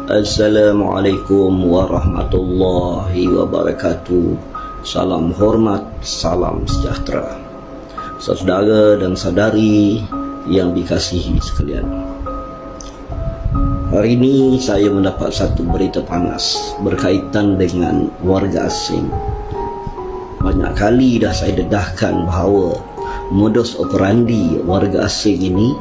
Assalamualaikum warahmatullahi wabarakatuh. Salam hormat, salam sejahtera. Saudara dan saudari yang dikasihi sekalian, hari ini saya mendapat satu berita panas berkaitan dengan warga asing. Banyak kali dah saya dedahkan bahawa modus operandi warga asing ini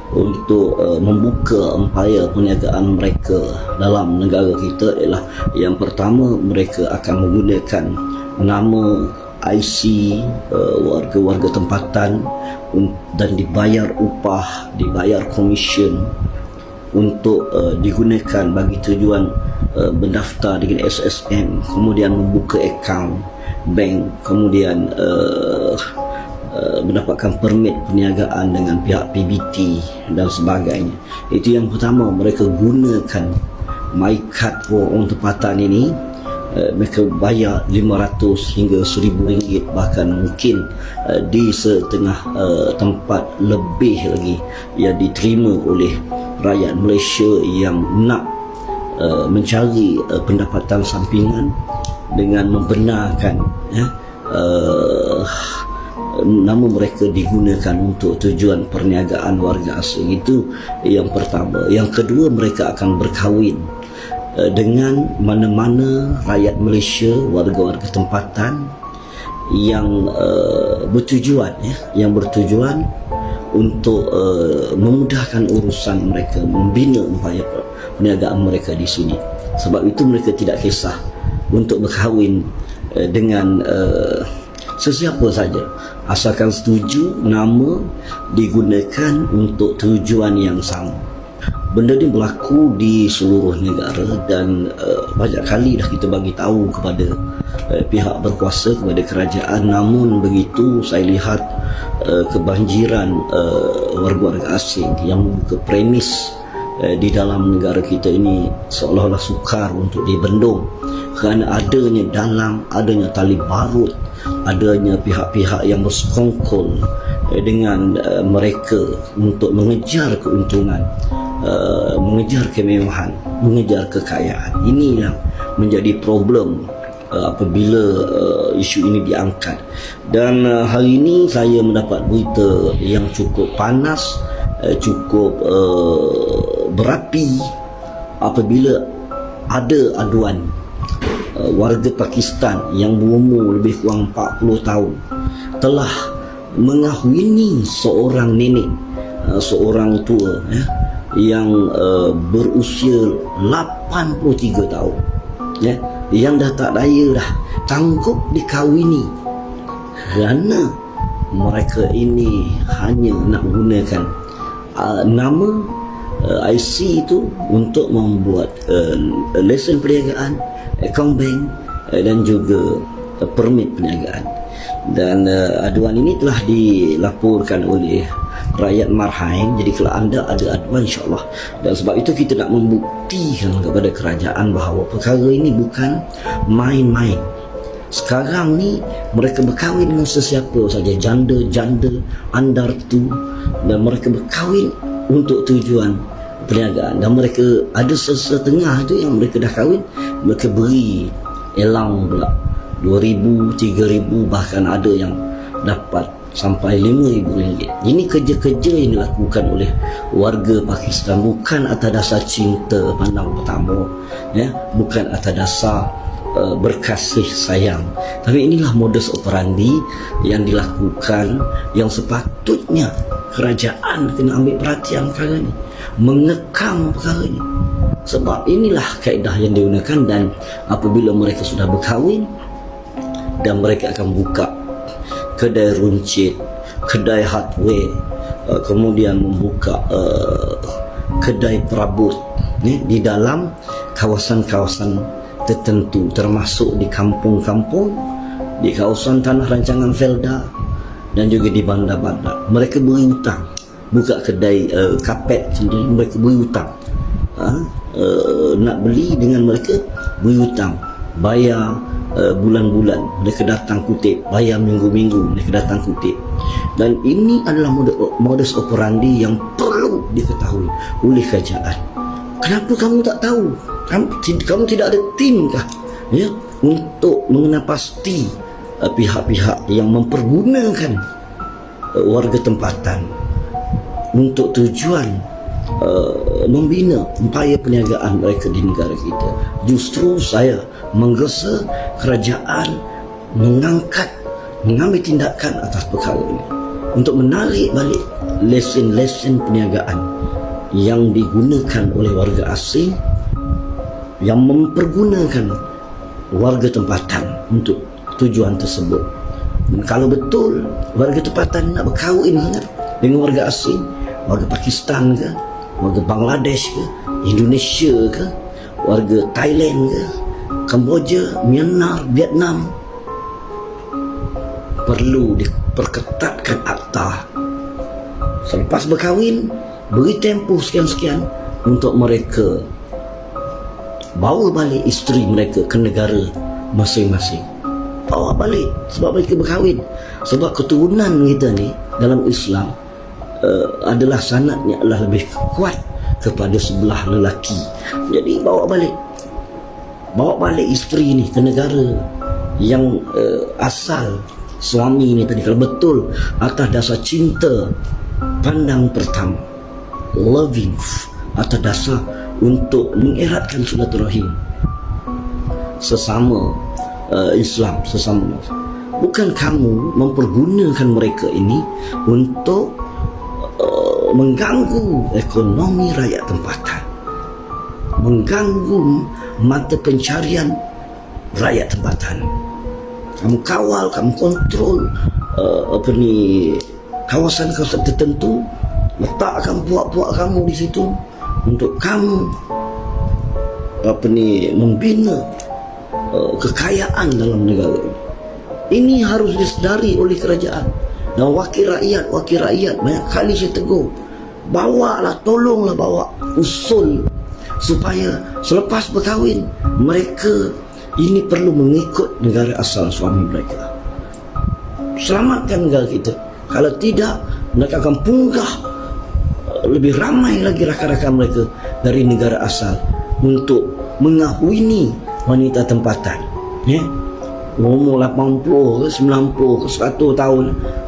untuk membuka empayar perniagaan mereka dalam negara kita adalah, yang pertama, mereka akan menggunakan nama IC warga-warga tempatan dan dibayar upah, dibayar komisen untuk digunakan bagi tujuan mendaftar dengan SSM, kemudian membuka akaun bank, kemudian mendapatkan permit perniagaan dengan pihak PBT dan sebagainya. Itu yang pertama, mereka gunakan MyCard orang tempatan ini. Mereka bayar 500 hingga 1000 ringgit, bahkan mungkin di setengah tempat lebih lagi yang diterima oleh rakyat Malaysia yang nak mencari pendapatan sampingan dengan membenarkan nama mereka digunakan untuk tujuan perniagaan warga asing. Itu yang pertama. Yang kedua, mereka akan berkahwin dengan mana-mana rakyat Malaysia, warga-warga tempatan yang bertujuan untuk memudahkan urusan mereka, membina empayar perniagaan mereka di sini. Sebab itu mereka tidak kisah untuk berkahwin dengan sesiapa saja, asalkan setuju nama digunakan untuk tujuan yang sama. Benda ini berlaku di seluruh negara dan banyak kali dah kita bagi tahu kepada pihak berkuasa, kepada kerajaan. Namun begitu, saya lihat kebanjiran warga-warga asing yang membuka premis di dalam negara kita ini seolah-olah sukar untuk dibendung kerana adanya tali barut, adanya pihak-pihak yang bersekongkol dengan mereka untuk mengejar keuntungan, mengejar kemewahan, mengejar kekayaan. Ini yang menjadi problem apabila isu ini diangkat. Dan hari ini saya mendapat berita yang cukup panas, cukup berapi apabila ada aduan warga Pakistan yang berumur lebih kurang 40 tahun telah mengahwini seorang nenek, seorang tua yang berusia 83 tahun, yang dah tak daya dah, sanggup dikahwini kerana mereka ini hanya nak gunakan nama IC itu untuk membuat lesen perniagaan, akaun bank dan juga permit perniagaan. Dan aduan ini telah dilaporkan oleh rakyat Marhain. Jadi kalau anda ada aduan, insyaAllah, dan sebab itu kita nak membuktikan kepada kerajaan bahawa perkara ini bukan main-main. Sekarang ni mereka berkahwin dengan sesiapa saja, janda-janda andar tu, dan mereka berkahwin untuk tujuan perniagaan. Dan mereka ada setengah tu yang mereka dah kahwin, mereka beri elang pula 2,000, 3,000, bahkan ada yang dapat sampai 5,000 ringgit. Ini kerja-kerja yang dilakukan oleh warga Pakistan bukan atas dasar cinta pandang pertama, bukan atas dasar berkasih sayang, tapi inilah modus operandi yang dilakukan, yang sepatutnya kerajaan kena ambil perhatian perkara ini, mengekang perkara ini. Sebab inilah kaedah yang digunakan. Dan apabila mereka sudah berkahwin dan mereka akan buka kedai runcit, kedai hardware, kemudian membuka kedai perabot di dalam kawasan-kawasan tertentu, termasuk di kampung-kampung, di kawasan tanah rancangan Felda dan juga di bandar-bandar. Mereka beri hutang, buka kedai kapet sendiri, mereka beri hutang. Nak beli dengan mereka beri hutang, bayar bulan-bulan, mereka datang kutip, bayar minggu-minggu, mereka datang kutip. Dan ini adalah modus operandi yang perlu diketahui oleh kerajaan. Kenapa kamu tak tahu Kamu tidak ada tim kah, ya, untuk mengenal pasti pihak-pihak yang mempergunakan warga tempatan untuk tujuan membina upaya perniagaan mereka di negara kita. Justru saya menggesa kerajaan mengambil tindakan atas perkara ini untuk menarik balik lesen-lesen perniagaan yang digunakan oleh warga asing yang mempergunakan warga tempatan untuk tujuan tersebut. Dan kalau betul warga tempatan nak berkahwin dengan warga asing, warga Pakistan ke, warga Bangladesh ke, Indonesia ke, warga Thailand ke, Kamboja, Myanmar, Vietnam, perlu diperketatkan akta. Selepas berkahwin, beri tempoh sekian-sekian untuk mereka bawa balik isteri mereka ke negara masing-masing. Bawa balik sebab mereka berkahwin. Sebab keturunan kita ni dalam Islam adalah sanadnya adalah lebih kuat kepada sebelah lelaki. Jadi bawa balik isteri ni ke negara yang asal suami ni tadi, kalau betul atas dasar cinta pandang pertama, loving, atas dasar untuk mengeratkan silaturahim sesama Islam, sesama. Bukan kamu mempergunakan mereka ini untuk mengganggu ekonomi rakyat tempatan, mengganggu mata pencarian rakyat tempatan. Kamu kawal, kamu kontrol kawasan-kawasan tertentu, letakkan puak-puak kamu di situ untuk kamu membina kekayaan dalam negara ini. Ini harus disedari oleh kerajaan dan wakil rakyat banyak kali saya tegur, tolonglah bawa usul supaya selepas berkahwin mereka ini perlu mengikut negara asal suami mereka. Selamatkan negara kita. Kalau tidak, mereka akan punggah lebih ramai lagi rakan-rakan mereka dari negara asal untuk mengahwini wanita tempatan, ya. Umur 80 ke 90 ke 100 tahun,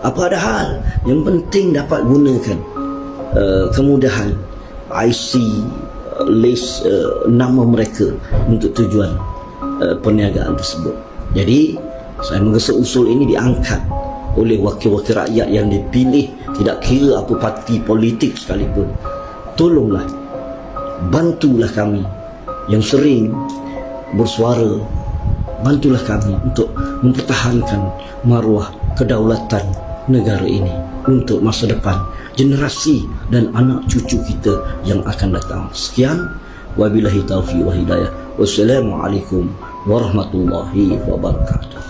apa ada hal, yang penting dapat gunakan kemudahan IC list nama mereka untuk tujuan perniagaan tersebut. Jadi saya menggesa usul ini diangkat oleh wakil-wakil rakyat yang dipilih, tidak kira apa parti politik sekalipun. Tolonglah, bantulah kami yang sering bersuara, bantulah kami untuk mempertahankan maruah kedaulatan negara ini untuk masa depan generasi dan anak cucu kita yang akan datang. Sekian, wabillahi taufiq wa hidayah. Wassalamualaikum warahmatullahi wabarakatuh.